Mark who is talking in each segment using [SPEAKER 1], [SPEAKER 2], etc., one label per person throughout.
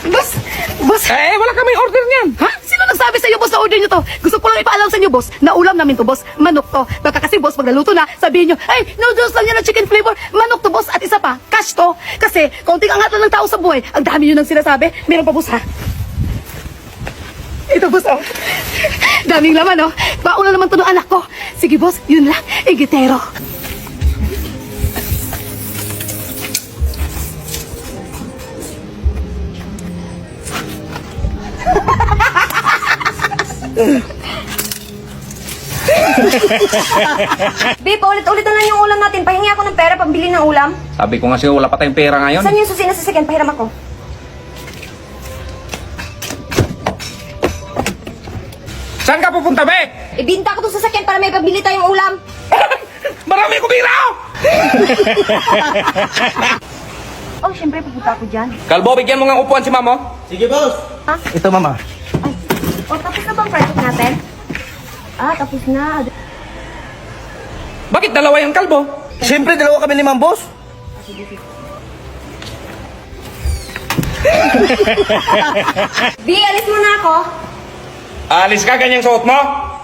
[SPEAKER 1] Boss! Boss!
[SPEAKER 2] Eh, wala kami order niyan.
[SPEAKER 1] Ha? Sino nagsabi sa iyo, boss, na order nyo to? Gusto ko lang ipaalam sa inyo, boss, na ulam namin to, boss. Manok to. Baka kasi, boss, pag naluto na, sabihin nyo, ay, noodles lang yan ng chicken flavor. Manok to, boss. At isa pa, cash to. Kasi, kaunting angat lang ng tao sa buhay. Ang dami yun ang sinasabi. Meron pa, boss, ha? Ito, boss, oh. Daming laman, oh. Baon na naman to ng anak ko. Sige, boss, yun lang. Igitero.
[SPEAKER 3] Babe, ulit-ulit na lang yung ulam natin. Pahingi ako ng pera pambili ng ulam.
[SPEAKER 2] Sabi ko nga sa'yo, wala pa tayong pera ngayon.
[SPEAKER 3] Saan yung susi na sasakyan? Pahiram ako.
[SPEAKER 2] Saan ka pupunta, be?
[SPEAKER 3] Ibinta ko itong sasakyan para may pambili tayong ulam.
[SPEAKER 2] Marami ko pera!
[SPEAKER 3] Oh, syempre pupunta ako dyan.
[SPEAKER 2] Kalbo, bigyan mo nga upuan si mamo.
[SPEAKER 4] Sige, boss.
[SPEAKER 3] Ha?
[SPEAKER 4] Ito, mama.
[SPEAKER 3] Ay. Oh, tapos na bang project natin? Ah, tapos na.
[SPEAKER 2] Bakit dalawa yung kalbo?
[SPEAKER 4] Siyempre, dalawa kami ni Ma'am Boss.
[SPEAKER 3] B, alis mo na ako.
[SPEAKER 2] Alis ka, ganyang suot mo.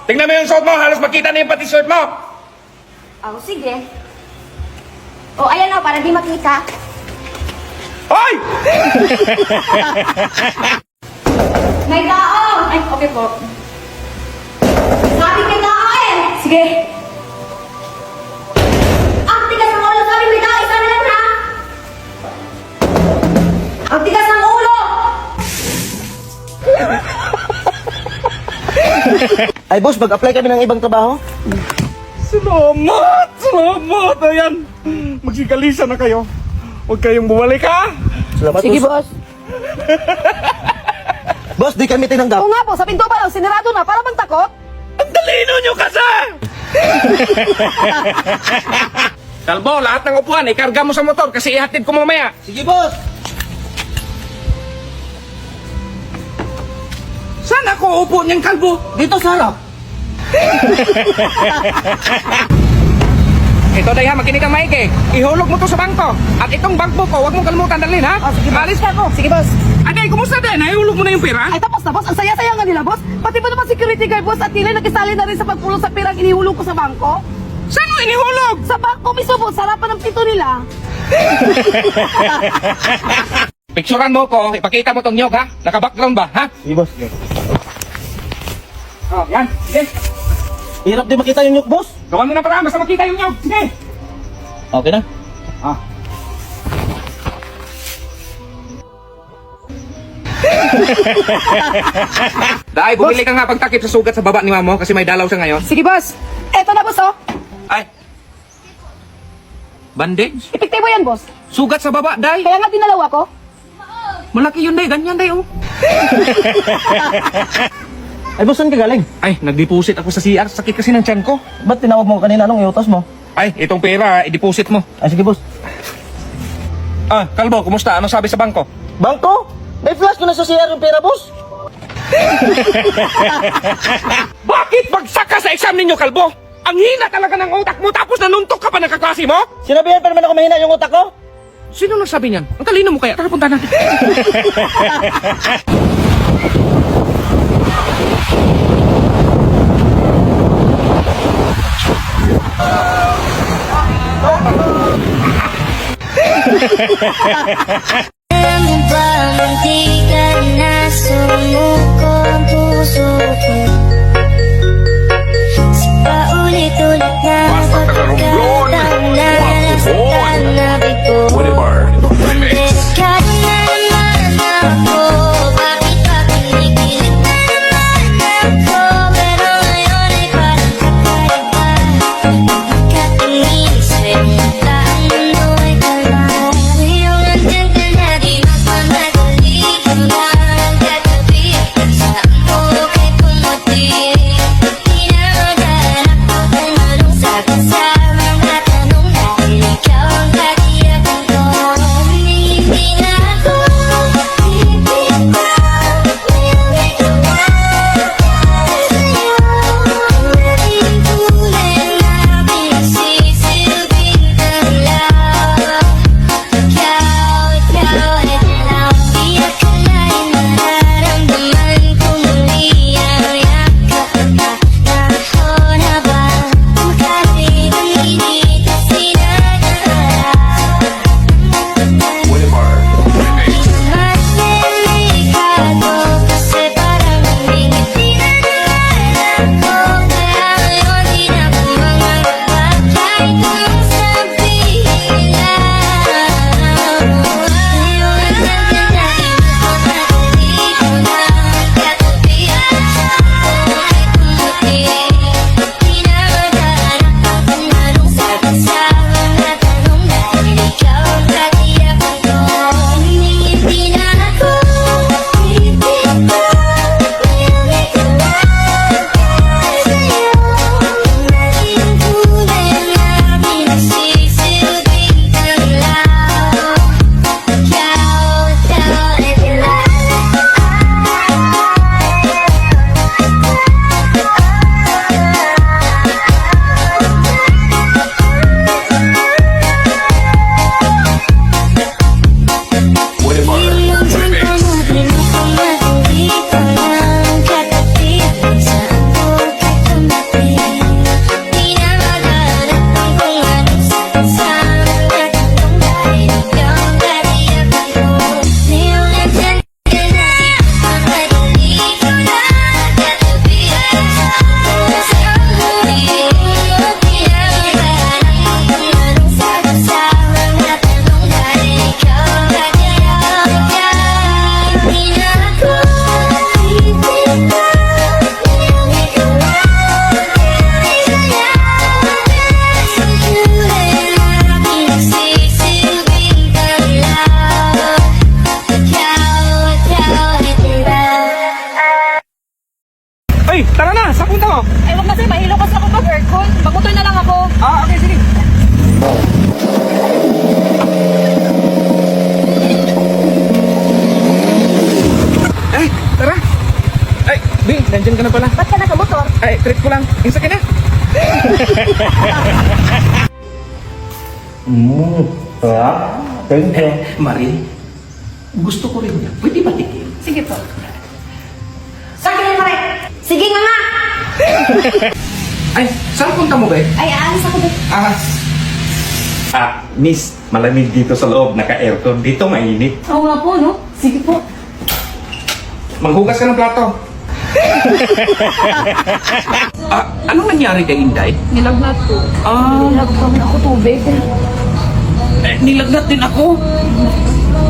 [SPEAKER 2] Tingnan mo yung suot mo, halos makita na yung pati shirt mo.
[SPEAKER 3] Oh, sige. Oh, ayan o, para di makita.
[SPEAKER 2] Hoy!
[SPEAKER 3] May tao! Ay, okay po. Sabi may tao eh!
[SPEAKER 1] Sige.
[SPEAKER 3] Ang tigas ng ulo! Sabi may tao! Isa na lang ha! Ang tigas ng ulo!
[SPEAKER 4] Ay, boss, mag-apply kami ng ibang trabaho.
[SPEAKER 2] Salamat! Salamat! Ayan, magsigalisa na kayo. Huwag kayong bumalik, ha?
[SPEAKER 4] Salamat,
[SPEAKER 1] Sige,
[SPEAKER 4] boss.
[SPEAKER 1] boss.
[SPEAKER 4] Boss, di kami tinanggap.
[SPEAKER 1] Oo nga po, sa pinto pa lang, sinarado na. Para bang takot?
[SPEAKER 2] Ang talino nyo kasi! Kalbo, lahat ng upuan, ikarga mo sa motor kasi ihatid ko mamaya.
[SPEAKER 4] Sige, boss.
[SPEAKER 2] Saan ako upo niyang kalbo?
[SPEAKER 4] Dito sa harap.
[SPEAKER 2] Ito dahil ha, makinig kang maigi. Ihulog mo to sa bangko. At itong bangko ko, huwag mong kalimutan dalhin, ha?
[SPEAKER 1] Oh, sige, boss.
[SPEAKER 2] Alis ka ako.
[SPEAKER 1] Sige, boss.
[SPEAKER 2] Aday, kumusta din? Ihulog mo na yung pera?
[SPEAKER 1] Ay, tapos na, boss. Ang saya-saya nga nila, boss. Pati ba naman security guard, boss, at nila nakisali na rin sa pagpulong sa pirang inihulog ko sa bangko?
[SPEAKER 2] Saan mo inihulog?
[SPEAKER 1] Sa bangko mismo, boss. Sa harapan ng pinto nila.
[SPEAKER 2] Picturean mo ko, ipakita mo tong nyog, ha? Naka-background ba, ha?
[SPEAKER 4] Sige, boss.
[SPEAKER 2] Oh, yan. Sige.
[SPEAKER 4] Hirap din makita yung nyug, boss.
[SPEAKER 2] Gawan mo na para, basta makita yung nyog. Sige.
[SPEAKER 4] Okay na.
[SPEAKER 2] Ah. Dahil bumili ka nga pagtakip sa sugat sa baba ni Mamo kasi may dalaw siya ngayon.
[SPEAKER 1] Sige, boss. Eto na, boss, oh.
[SPEAKER 2] Ay. Bandage?
[SPEAKER 1] Epektibo yan, boss.
[SPEAKER 2] Sugat sa baba, Day.
[SPEAKER 1] Kaya nga dinalaw ako.
[SPEAKER 2] Malaki yun, Day. Ganyan, Day, oh.
[SPEAKER 4] Ay, boss, saan ka galing?
[SPEAKER 2] Ay, nag-deposit ako sa CR. Sakit kasi ng tiyan ko.
[SPEAKER 4] Ba't tinawag mo kanina? Anong iutos mo?
[SPEAKER 2] Ay, itong pera, i-deposit mo.
[SPEAKER 4] Ay, sige, boss.
[SPEAKER 2] Ah, Kalbo, kumusta? Anong sabi sa bangko?
[SPEAKER 4] Bangko? May flash ko na sa CR yung pera, boss.
[SPEAKER 2] Bakit bagsak ka sa exam ninyo, Kalbo? Ang hina talaga ng utak mo tapos nanuntok ka pa ng kaklase mo?
[SPEAKER 4] Sinabihan pa naman ako mahina yung utak ko.
[SPEAKER 2] Sino nagsabi niyan? Ang talino mo kaya. Tara, punta natin.
[SPEAKER 5] Alam mo ba, hindi ka na sumuko ang puso ko Sa paulit-ulit na pagkakataon na nasaktan na bigo Delikado na naman ako, bakit ba pinipilit na naman ako Pero ngayon ay parang kakaiba, hindi ka tumisip Taan mo ay kalma, ngayong andyan ka na di di na ako titigaw. Kung ikaw lang ang isayaw, sa kulay na pinagsisilbing kalaw. Ikaw ay tira.
[SPEAKER 2] Ay, tara na! Saan punta mo?
[SPEAKER 3] Ay, wag na sir, mahilo kasi ako mag-aircon. Magutoy na lang ako.
[SPEAKER 2] Ah, okay, sige. Ay, tara. Ay, Bing, nandyan ka na pala.
[SPEAKER 3] Ba't ka nakamotor?
[SPEAKER 2] Ay, treat ko lang. Yung sakin na.
[SPEAKER 4] Thank you.
[SPEAKER 2] Marie, gusto ko rin yan. Pwede ba tikin?
[SPEAKER 1] Sige po.
[SPEAKER 3] Sa akin pare. Sige nga nga.
[SPEAKER 2] Ay, saan punta mo, be?
[SPEAKER 3] Ay, aalis ako dito.
[SPEAKER 2] Miss, malamig dito sa loob. Naka-aircon. Dito mainit.
[SPEAKER 1] Oo nga po, no? Sige po.
[SPEAKER 2] Maghugas ka ng plato. Anong nangyari kay Inday?
[SPEAKER 1] Nilagnat po. Nilagpang ako tubig.
[SPEAKER 2] Nilagnat din ako.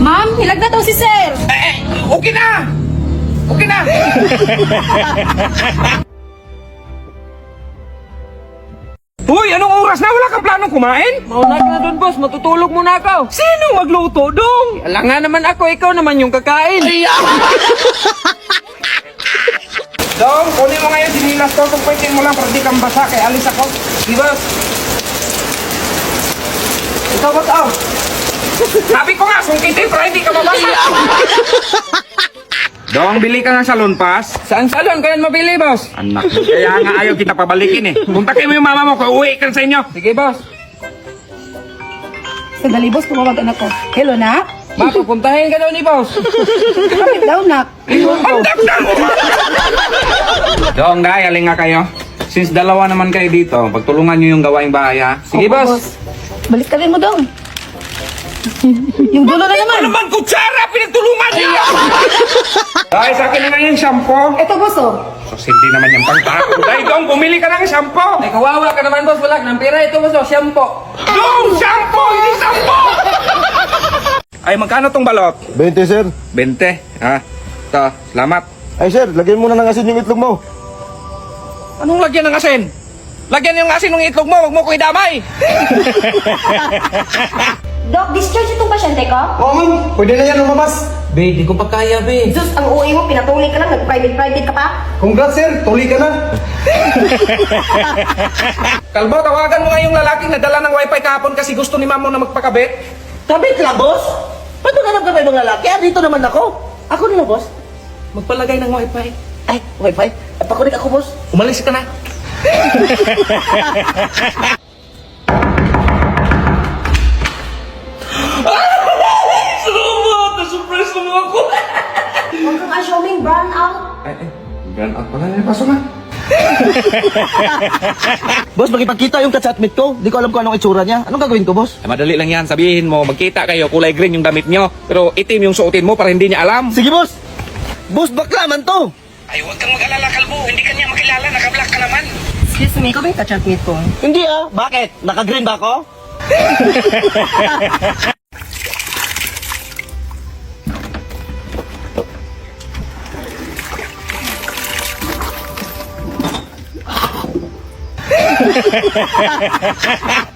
[SPEAKER 1] Ma'am, nilagnat daw si sir.
[SPEAKER 2] Okay na! Okay na! Uy, anong oras na? Wala kang planong kumain?
[SPEAKER 6] Mauna ka na doon, boss. Matutulog muna ako.
[SPEAKER 2] Sinong magluto, dong?
[SPEAKER 6] Alam nga naman ako, ikaw naman yung kakain.
[SPEAKER 2] Dong, kunin mo ngayon sinilas ko. Kung pwede mo lang para di kang basa, kaya alis ako. Di ba?
[SPEAKER 6] Ikaw ba tao?
[SPEAKER 2] Sabi ko nga, sungkitin para hindi ka mabasa. Dong, bili ka ng salon pass.
[SPEAKER 6] Saan salon ka yan mabili, boss?
[SPEAKER 2] Anak, kaya nga ayaw kita pabalikin eh. Kontakin mo yung mama mo, kung uwi ka sa inyo.
[SPEAKER 6] Sige, boss.
[SPEAKER 1] Sandali, boss, tumawag anak ko. Hello, nak?
[SPEAKER 6] Mapupuntahin ka daw ni boss.
[SPEAKER 1] Bakit daw, nak?
[SPEAKER 2] Ang damdam mo! Dong, day, aling nga kayo. Since dalawa naman kayo dito, pagtulungan nyo yung gawaing bahay ha.
[SPEAKER 6] Sige,
[SPEAKER 1] Opo,
[SPEAKER 6] boss.
[SPEAKER 1] Balik ka rin mo, dong. Yung dulo na naman.
[SPEAKER 2] Ano naman kutsara, pinagtulungan niyo! Day, sa akin na nga yung shampoo.
[SPEAKER 1] Ito, boss, oh.
[SPEAKER 2] So, hindi naman yung pangtako. Day, Dong, bumili ka ng shampoo.
[SPEAKER 6] Ay, kawawa ka naman, boss. Wala ka ng pera. Ito, boss, oh, shampoo.
[SPEAKER 2] Dong, shampoo, hindi shampoo! Ay, magkano tong balot?
[SPEAKER 4] 20, sir.
[SPEAKER 2] 20. Ha? Ito, salamat.
[SPEAKER 4] Ay, sir, lagyan mo na ng asin yung itlog mo.
[SPEAKER 2] Anong lagyan ng asin? Lagyan yung asin ng itlog mo, wag mo ko idamay.
[SPEAKER 3] Doc, discharge itong pasyente ko?
[SPEAKER 4] Oo, ma'am. Pwede na yan lumabas.
[SPEAKER 6] Be, di ko pa kaya, be.
[SPEAKER 3] Diyos, ang uwi mo, pinatuloy ka lang, nag-private ka pa?
[SPEAKER 4] Congrats, sir. Tuloy ka na.
[SPEAKER 2] Kalbo, tawagan mo nga yung lalaking nadala ng wifi kahapon kasi gusto ni mamo na magpakabit.
[SPEAKER 4] Kabit lang, boss. Paano ganap ka ba ibang lalaki? Dito naman ako. Ako na, boss.
[SPEAKER 2] Magpalagay ng wifi.
[SPEAKER 4] Ay, wifi. Pakunik ako, boss.
[SPEAKER 2] Umalis ka na. Salamat! Na-surprise mo ako!
[SPEAKER 3] Huwag kang assuming brown out.
[SPEAKER 2] Gan out pala niya. Pasok na.
[SPEAKER 4] Boss, makipagkita yung ka-chatmate ko. Di ko alam kung anong itsura niya. Anong gagawin ko, boss?
[SPEAKER 2] Madali lang yan. Sabihin mo, magkita kayo, kulay green yung damit nyo. Pero itim yung suotin mo para hindi niya alam.
[SPEAKER 4] Sige, boss. Boss, bakla man to.
[SPEAKER 2] Ay, huwag kang mag-alala, Kalbo. Hindi ka niya makilala. Naka-black ka naman.
[SPEAKER 3] Excuse me, ikaw ba yung ka-chatmate ko?
[SPEAKER 4] Hindi ah. Bakit? Naka-green ba ako?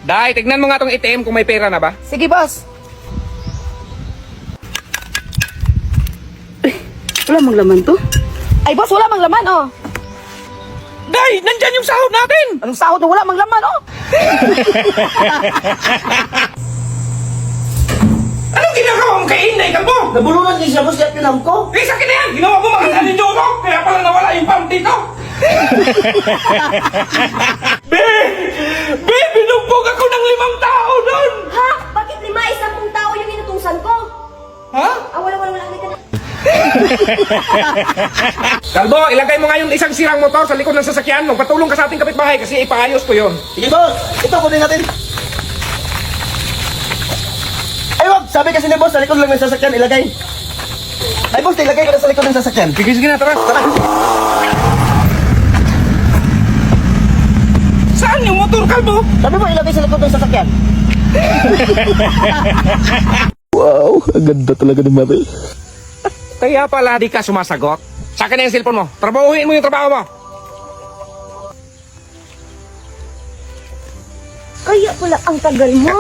[SPEAKER 2] Day, tignan mo nga tong ATM kung may pera na ba.
[SPEAKER 1] Sige, boss. Wala mang laman to. Ay, boss, wala mang laman, oh.
[SPEAKER 2] Day, nandyan yung sahod natin.
[SPEAKER 1] Anong sahod na wala mang laman, oh?
[SPEAKER 2] Anong ginagawa mo kay Inday, Kalbo?
[SPEAKER 4] Nabulunan din siya, boss. Kaya pinam ko.
[SPEAKER 2] Eh, sa akin na yan. Ginawa mo makita ni Jono. Kaya pala nawala yung pump dito. Be, binugbog ako ng 5 tao doon.
[SPEAKER 3] Ha? Bakit 5? 10 tao yung inutusan ko?
[SPEAKER 2] Ha?
[SPEAKER 3] Wala, halika na.
[SPEAKER 2] Kalbo, ilagay mo nga yung isang sirang motor sa likod ng sasakyan. Magpatulong ka sa ating kapitbahay kasi ipaayos ko yun.
[SPEAKER 4] Sige, boss. Ito, kunin natin. Ay, wag. Sabi kasi ni boss, sa likod lang ng sasakyan, ilagay. Ay, boss, ilagay ko na sa likod ng sasakyan.
[SPEAKER 2] Sige na, tara. Saan yung motor, Kalbo?
[SPEAKER 4] Sabi mo, ilagay sa likod ng sasakyan. Wow, ang ganda talaga ni Mari.
[SPEAKER 7] Kaya pala di ka sumasagot. Sa akin na yung cellphone mo. Trabahuin mo yung trabaho mo.
[SPEAKER 3] Kaya pala ang tagal mo.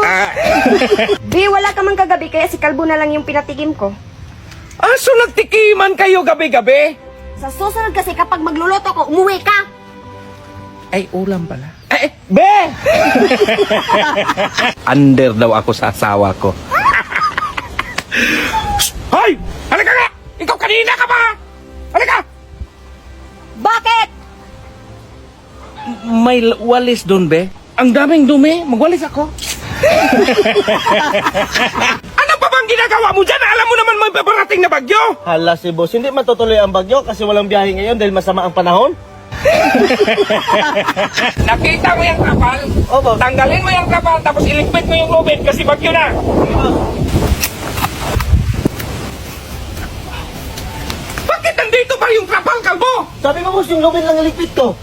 [SPEAKER 3] Be, wala ka man kagabi kaya si Kalbo na lang yung pinatigim ko.
[SPEAKER 7] Aso nagtikiman kayo gabi-gabi?
[SPEAKER 3] Sa susunod kasi kapag magluluto ko, umuwi ka.
[SPEAKER 7] Ay, ulam pala. Be! Under daw ako sa asawa ko. Hoy! Halika nga! Ikaw kanina ka pa! Halika!
[SPEAKER 3] Bakit?
[SPEAKER 7] May walis doon, be. Ang daming dumi. Magwalis ako. Ano pa bang ginagawa mo dyan? Alam mo naman may babarating na bagyo.
[SPEAKER 4] Hala si boss, hindi matutuloy ang bagyo kasi walang biyahe ngayon dahil masama ang panahon.
[SPEAKER 7] Nakita mo yung trapal?
[SPEAKER 4] Opo.
[SPEAKER 7] Tanggalin mo yung trapal tapos iligpit mo yung lubid kasi bagyo na. Bakit nandito pa yung trapal, kalbo?
[SPEAKER 4] Sabi mo boss, yung lubid lang iligpit ko.